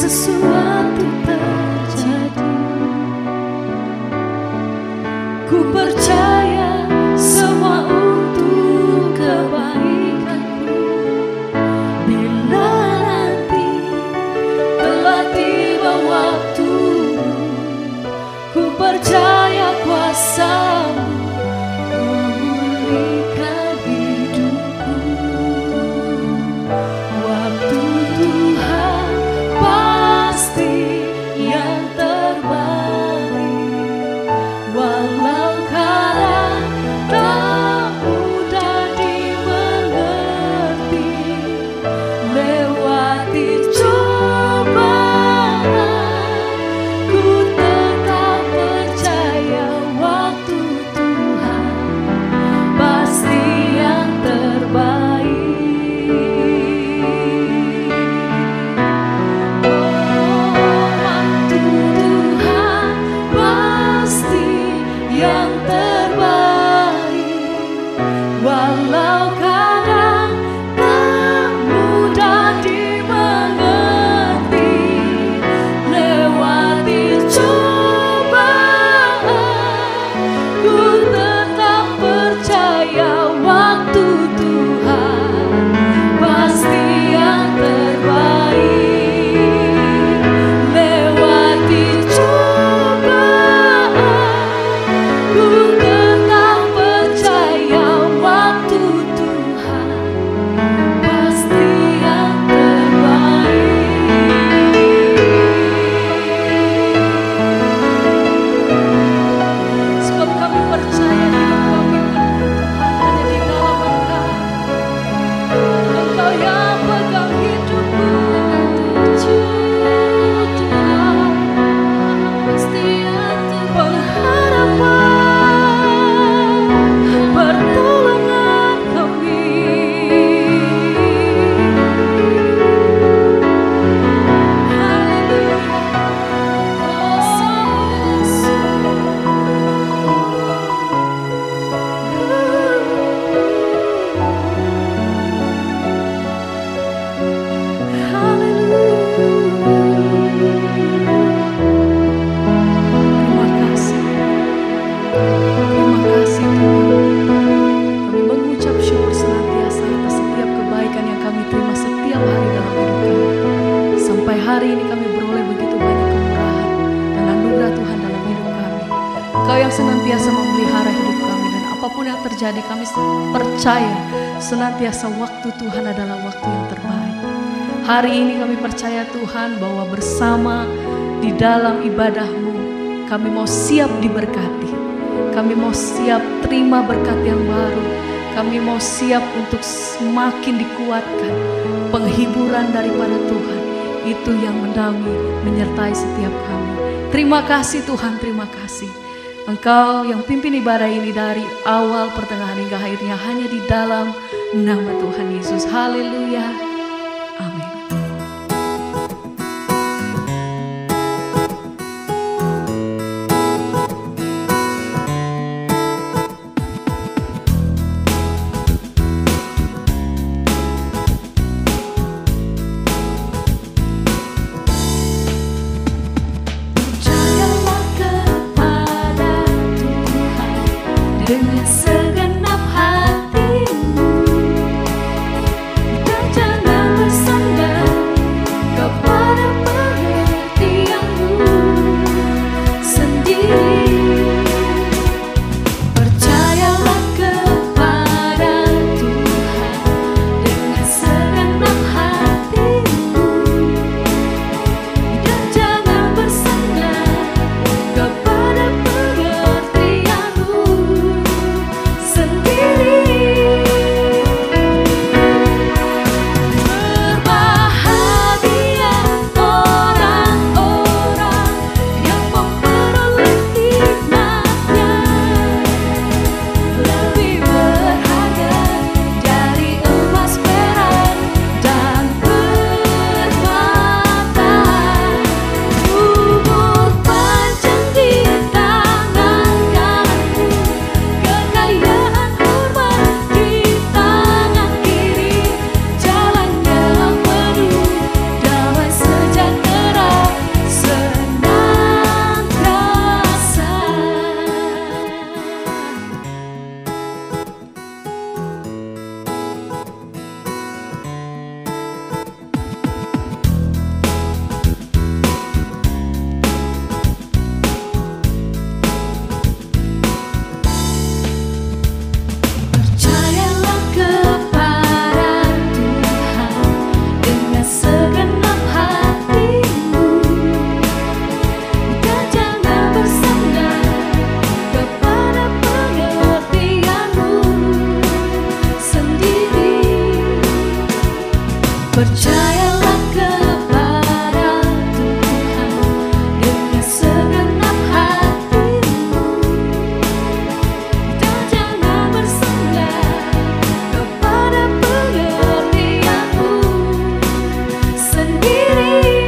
sesuatu terjadi. Ku percaya semua untuk kebaikanku. Bila nanti telah tiba waktumu, ku percaya kuasa-Mu memulihkan hidupku. Waktu Tuhan pasti yang terbaik, walau kadang tak mudah dimengerti. Lewati cobaan, ku tetap percaya waktu Tuhan pasti yang terbaik. Waktu Tuhan pasti yang terbaik, walau kadang tak mudah dimengerti. Lewati cobaan, ku tetap percaya waktu Tuhan pasti yang terbaik. Lewati cobaan, ku tetap percaya waktu Tuhan pasti yang terbaik. Sebab kami percaya hidup kami Tuhan hanya di dalam Engkau. Engkau yang pegang hidupku. Tuhan pasti yang pengharapan, pertolongan kami. Haleluya. Terima kasih Tuhan. Kami mengucap syukur senantiasa atas setiap kebaikan yang kami terima setiap hari dalam hidup kami. Sampai hari ini kami beroleh begitu banyak kemurahan dan anugerah Tuhan dalam hidup kami. Engkau yang senantiasa memelihara hidup kami, dan apapun yang terjadi kami percaya senantiasa waktu Tuhan adalah waktu yang terbaik. Hari ini kami percaya Tuhan bahwa bersama di dalam ibadah-Mu kami mau siap diberkati. Kami mau siap terima berkat yang baru. Kami mau siap untuk semakin dikuatkan. Penghiburan daripada Tuhan itu yang menaungi, menyertai setiap kami. Terima kasih Tuhan, terima kasih. Engkau yang pimpin ibadah ini dari awal, pertengahan hingga akhirnya hanya di dalam nama Tuhan Yesus. Haleluya. Amin. Percayalah kepada Tuhan dengan segenap hatimu. Kita jangan bersandar Percayalah kepada Tuhan dengan segenap hatimu, dan jangan bersandar kepada pengertianmu sendiri.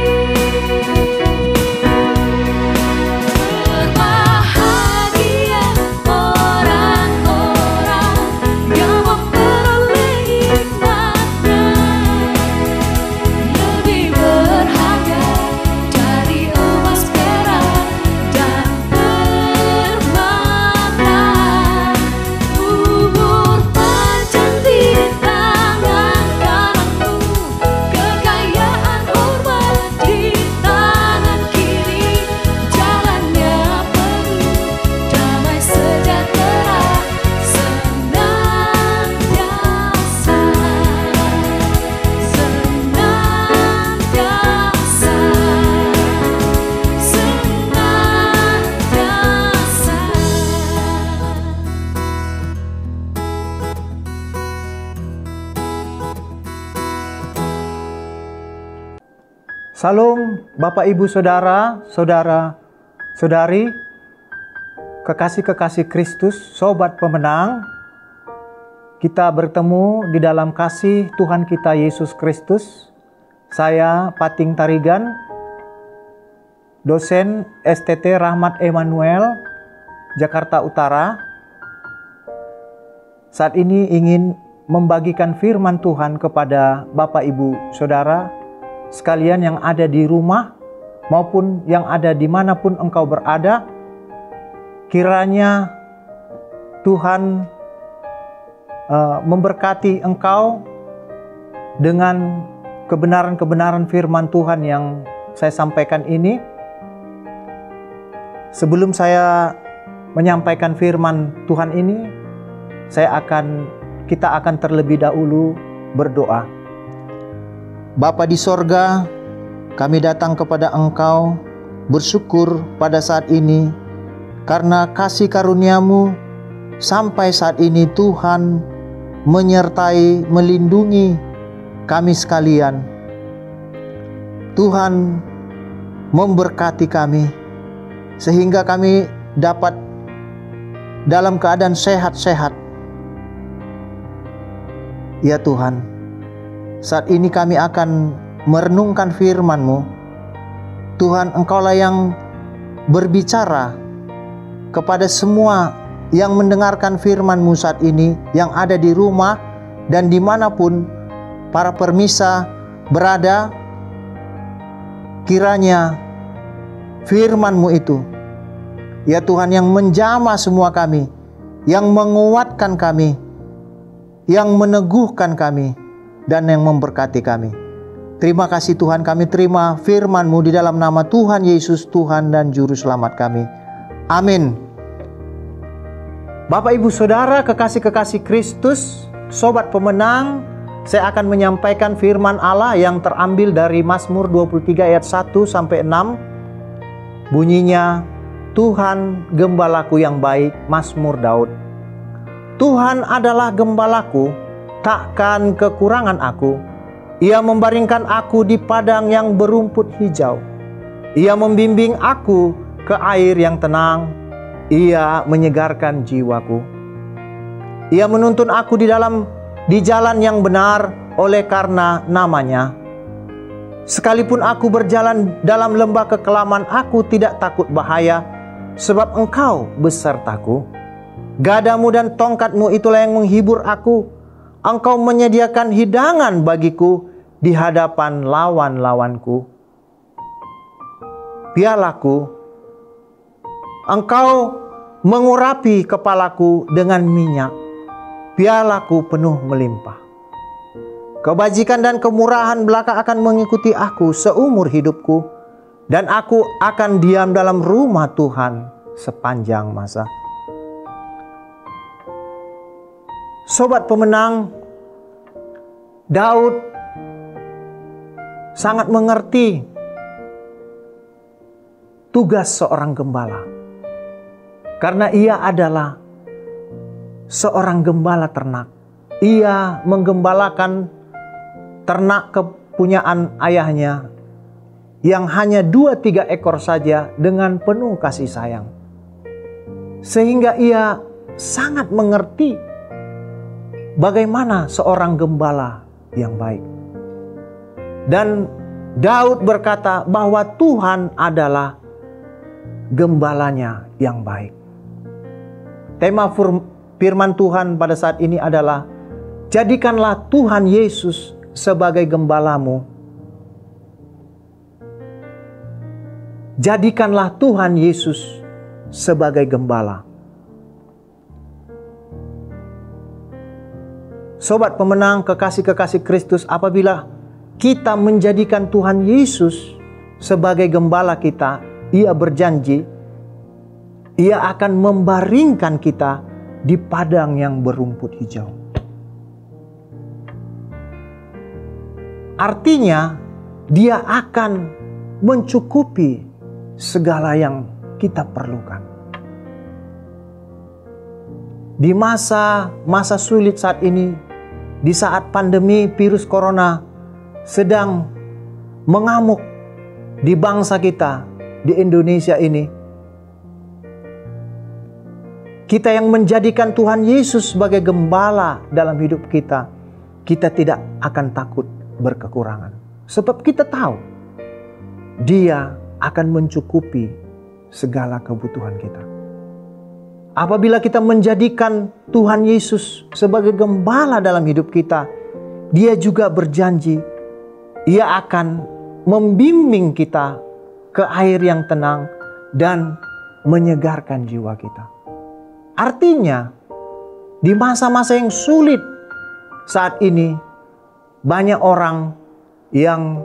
Berbahagia orang-orang yang memperoleh hikmatnya, lebih berharga dari emas, perak, dan permata. Umur panjang di tangan kananmu, kekayaan hormat di tangan kiri. Jalannya penuh damai sejahtera senantiasa, senantiasa, senantiasa. Salam Bapak Ibu Saudara, Saudara-saudari, kekasih-kekasih Kristus, sobat pemenang. Kita bertemu di dalam kasih Tuhan kita Yesus Kristus. Saya Pating Tarigan, dosen STT Rahmat Emanuel, Jakarta Utara. Saat ini ingin membagikan firman Tuhan kepada Bapak Ibu Saudara sekalian yang ada di rumah maupun yang ada dimanapun engkau berada. Kiranya Tuhan memberkati engkau dengan kebenaran-kebenaran firman Tuhan yang saya sampaikan ini. Sebelum saya menyampaikan firman Tuhan ini, kita akan terlebih dahulu berdoa. Bapa di sorga, kami datang kepada Engkau bersyukur pada saat ini karena kasih karunia-Mu sampai saat ini Tuhan menyertai, melindungi kami sekalian. Tuhan memberkati kami sehingga kami dapat dalam keadaan sehat-sehat. Ya Tuhan, saat ini kami akan merenungkan firman-Mu. Tuhan, Engkaulah yang berbicara kepada semua yang mendengarkan firman-Mu saat ini, yang ada di rumah dan dimanapun para permisa berada. Kiranya firman-Mu itu, ya Tuhan, yang menjamah semua kami, yang menguatkan kami, yang meneguhkan kami, dan yang memberkati kami. Terima kasih Tuhan, kami terima firman-Mu di dalam nama Tuhan Yesus, Tuhan dan Juru Selamat kami. Amin. Bapak Ibu Saudara, kekasih-kekasih Kristus, sobat pemenang, saya akan menyampaikan firman Allah yang terambil dari Mazmur 23 ayat 1 sampai 6. Bunyinya, Tuhan gembalaku yang baik, Mazmur Daud. Tuhan adalah gembalaku, takkan kekurangan aku. Ia membaringkan aku di padang yang berumput hijau. Ia membimbing aku ke air yang tenang. Ia menyegarkan jiwaku. Ia menuntun aku di jalan yang benar oleh karena namanya. Sekalipun aku berjalan dalam lembah kekelaman, aku tidak takut bahaya, sebab Engkau besertaku. Gadamu dan tongkatmu itulah yang menghibur aku. Engkau menyediakan hidangan bagiku di hadapan lawan-lawanku. Pialaku, Engkau mengurapi kepalaku dengan minyak. Pialaku penuh melimpah. Kebajikan dan kemurahan belaka akan mengikuti aku seumur hidupku, dan aku akan diam dalam rumah Tuhan sepanjang masa. Sobat pemenang, Daud sangat mengerti tugas seorang gembala, karena ia adalah seorang gembala ternak. Ia menggembalakan ternak kepunyaan ayahnya yang hanya 2-3 ekor saja dengan penuh kasih sayang. Sehingga ia sangat mengerti bagaimana seorang gembala yang baik. Dan Daud berkata bahwa Tuhan adalah gembalanya yang baik. Tema firman Tuhan pada saat ini adalah, jadikanlah Tuhan Yesus sebagai gembalamu. Jadikanlah Tuhan Yesus sebagai gembala. Sobat pemenang, kekasih-kekasih Kristus, apabila kita menjadikan Tuhan Yesus sebagai gembala kita, Ia berjanji, Ia akan membaringkan kita di padang yang berumput hijau. Artinya, Dia akan mencukupi segala yang kita perlukan. Di masa sulit saat ini, di saat pandemi virus corona sedang mengamuk di bangsa kita, di Indonesia ini, kita yang menjadikan Tuhan Yesus sebagai gembala dalam hidup kita, kita tidak akan takut berkekurangan. Sebab kita tahu Dia akan mencukupi segala kebutuhan kita. Apabila kita menjadikan Tuhan Yesus sebagai gembala dalam hidup kita, Dia juga berjanji Ia akan membimbing kita ke air yang tenang dan menyegarkan jiwa kita. Artinya, di masa-masa yang sulit saat ini, banyak orang yang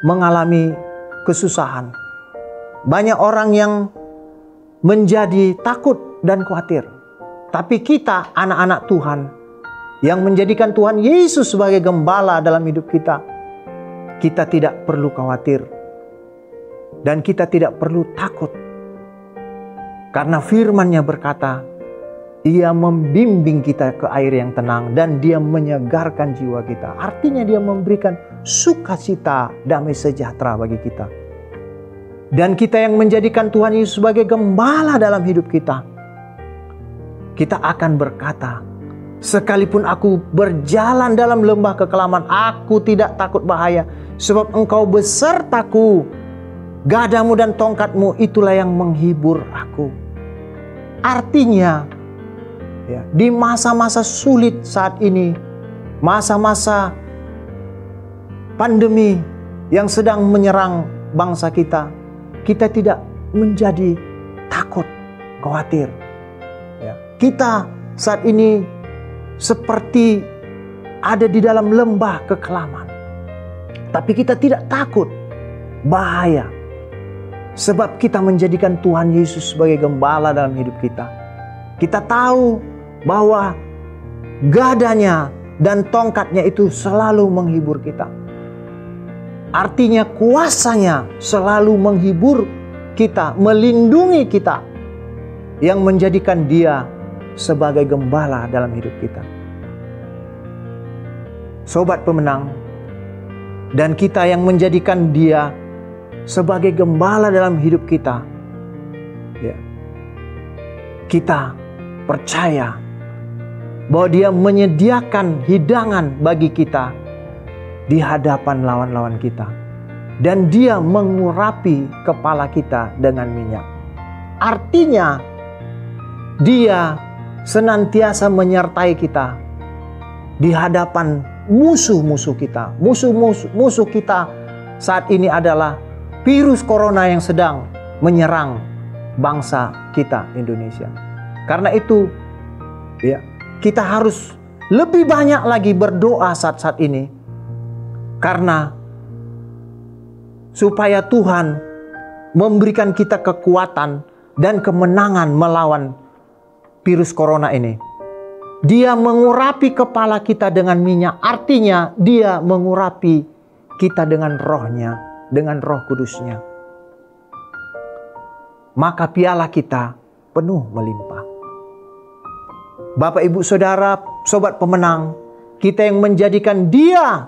mengalami kesusahan. Banyak orang yang menjadi takut dan khawatir. Tapi kita, anak-anak Tuhan, yang menjadikan Tuhan Yesus sebagai gembala dalam hidup kita, kita tidak perlu khawatir. Dan kita tidak perlu takut. Karena firman-Nya berkata, Ia membimbing kita ke air yang tenang dan Dia menyegarkan jiwa kita. Artinya Dia memberikan sukacita, damai sejahtera bagi kita. Dan kita yang menjadikan Tuhan Yesus sebagai gembala dalam hidup kita, kita akan berkata, sekalipun aku berjalan dalam lembah kekelaman, aku tidak takut bahaya, sebab Engkau besertaku. Gadamu dan tongkatmu itulah yang menghibur aku. Artinya, di masa-masa sulit saat ini, masa-masa pandemi yang sedang menyerang bangsa kita, kita tidak menjadi takut, khawatir. Kita saat ini seperti ada di dalam lembah kekelaman, tapi kita tidak takut bahaya, sebab kita menjadikan Tuhan Yesus sebagai gembala dalam hidup kita. Kita tahu bahwa gadanya dan tongkatnya itu selalu menghibur kita. Artinya kuasanya selalu menghibur kita, melindungi kita, yang menjadikan Dia sebagai gembala dalam hidup kita. Sobat pemenang, dan kita yang menjadikan Dia sebagai gembala dalam hidup kita, kita percaya bahwa Dia menyediakan hidangan bagi kita di hadapan lawan-lawan kita, dan Dia mengurapi kepala kita dengan minyak. Artinya Dia senantiasa menyertai kita di hadapan musuh-musuh kita. Musuh kita saat ini adalah virus corona yang sedang menyerang bangsa kita, Indonesia. Karena itu, kita harus lebih banyak lagi berdoa saat-saat ini, karena supaya Tuhan memberikan kita kekuatan dan kemenangan melawan virus corona ini. Dia mengurapi kepala kita dengan minyak, artinya Dia mengurapi kita dengan rohnya, dengan Roh Kudusnya. Maka piala kita penuh melimpah. Bapak, Ibu, Saudara, Sobat pemenang, kita yang menjadikan Dia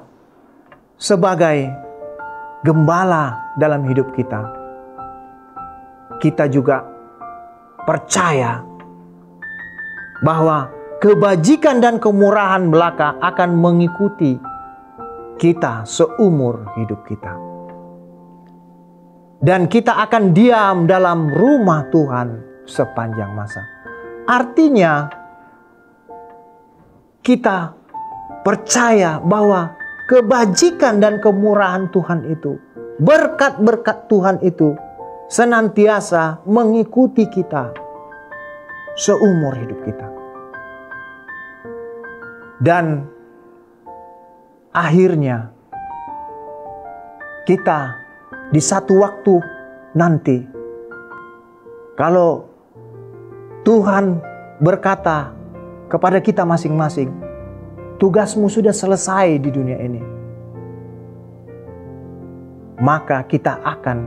sebagai gembala dalam hidup kita, kita juga percaya bahwa kebajikan dan kemurahan belaka akan mengikuti kita seumur hidup kita. Dan kita akan diam dalam rumah Tuhan sepanjang masa. Artinya, kita percaya bahwa kebajikan dan kemurahan Tuhan itu, berkat-berkat Tuhan itu senantiasa mengikuti kita seumur hidup kita. Dan akhirnya kita di satu waktu nanti, kalau Tuhan berkata kepada kita masing-masing, tugasmu sudah selesai di dunia ini, maka kita akan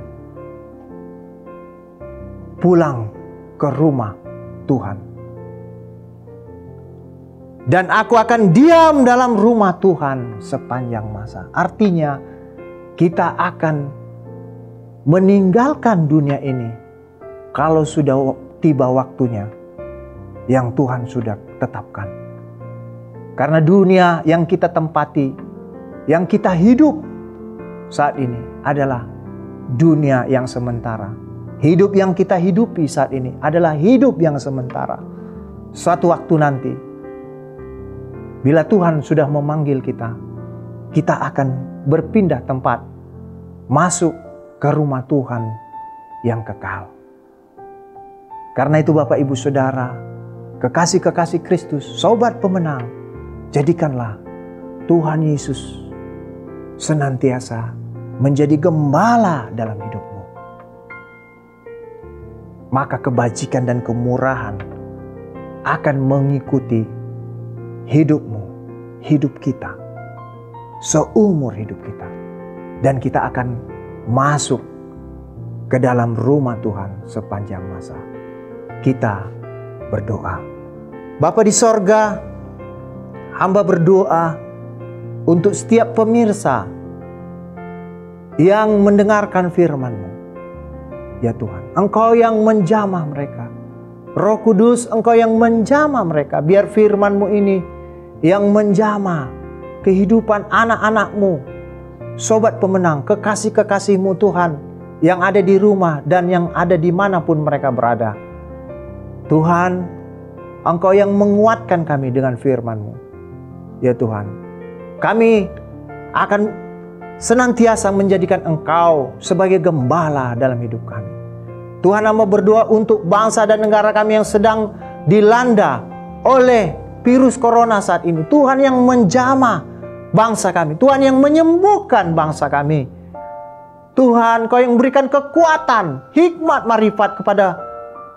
pulang ke rumah Tuhan. Dan aku akan diam dalam rumah Tuhan sepanjang masa. Artinya, kita akan meninggalkan dunia ini kalau sudah tiba waktunya yang Tuhan sudah tetapkan. Karena dunia yang kita tempati, yang kita hidup saat ini adalah dunia yang sementara. Hidup yang kita hidupi saat ini adalah hidup yang sementara. Suatu waktu nanti, bila Tuhan sudah memanggil kita, kita akan berpindah tempat, masuk ke rumah Tuhan yang kekal. Karena itu Bapak Ibu Saudara, kekasih-kekasih Kristus, sobat pemenang, jadikanlah Tuhan Yesus senantiasa menjadi gembala dalam hidupmu. Maka kebajikan dan kemurahan akan mengikuti hidupmu, hidup kita, seumur hidup kita. Dan kita akan masuk ke dalam rumah Tuhan sepanjang masa. Kita berdoa. Bapa di sorga, hamba berdoa untuk setiap pemirsa yang mendengarkan firman-Mu. Ya Tuhan, Engkau yang menjamah mereka. Roh Kudus, Engkau yang menjamah mereka. Biar firman-Mu ini yang menjamah kehidupan anak-anak-Mu, sobat pemenang, kekasih-kekasih-Mu Tuhan, yang ada di rumah dan yang ada dimanapun mereka berada. Tuhan, Engkau yang menguatkan kami dengan firman-Mu. Ya Tuhan, kami akan senantiasa menjadikan Engkau sebagai gembala dalam hidup kami. Tuhan, hamba berdoa untuk bangsa dan negara kami yang sedang dilanda oleh virus corona saat ini. Tuhan yang menjamah bangsa kami. Tuhan yang menyembuhkan bangsa kami. Tuhan, Kau yang berikan kekuatan, hikmat, marifat kepada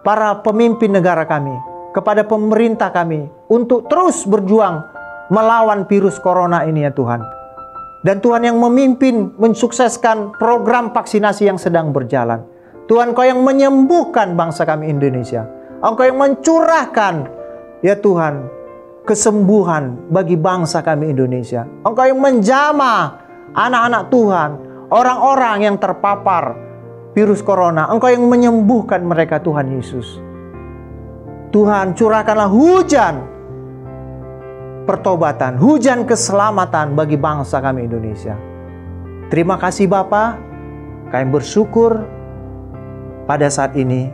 para pemimpin negara kami, kepada pemerintah kami, untuk terus berjuang melawan virus corona ini ya Tuhan. Dan Tuhan yang memimpin, mensukseskan program vaksinasi yang sedang berjalan. Tuhan, Kau yang menyembuhkan bangsa kami Indonesia. Engkau yang mencurahkan, ya Tuhan, kesembuhan bagi bangsa kami Indonesia. Engkau yang menjamah anak-anak Tuhan, orang-orang yang terpapar virus corona. Engkau yang menyembuhkan mereka Tuhan Yesus. Tuhan, curahkanlah hujan pertobatan, hujan keselamatan bagi bangsa kami Indonesia. Terima kasih Bapa, kami bersyukur pada saat ini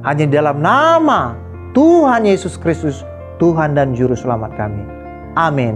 hanya dalam nama Tuhan Yesus Kristus, Tuhan dan Juru Selamat kami. Amin.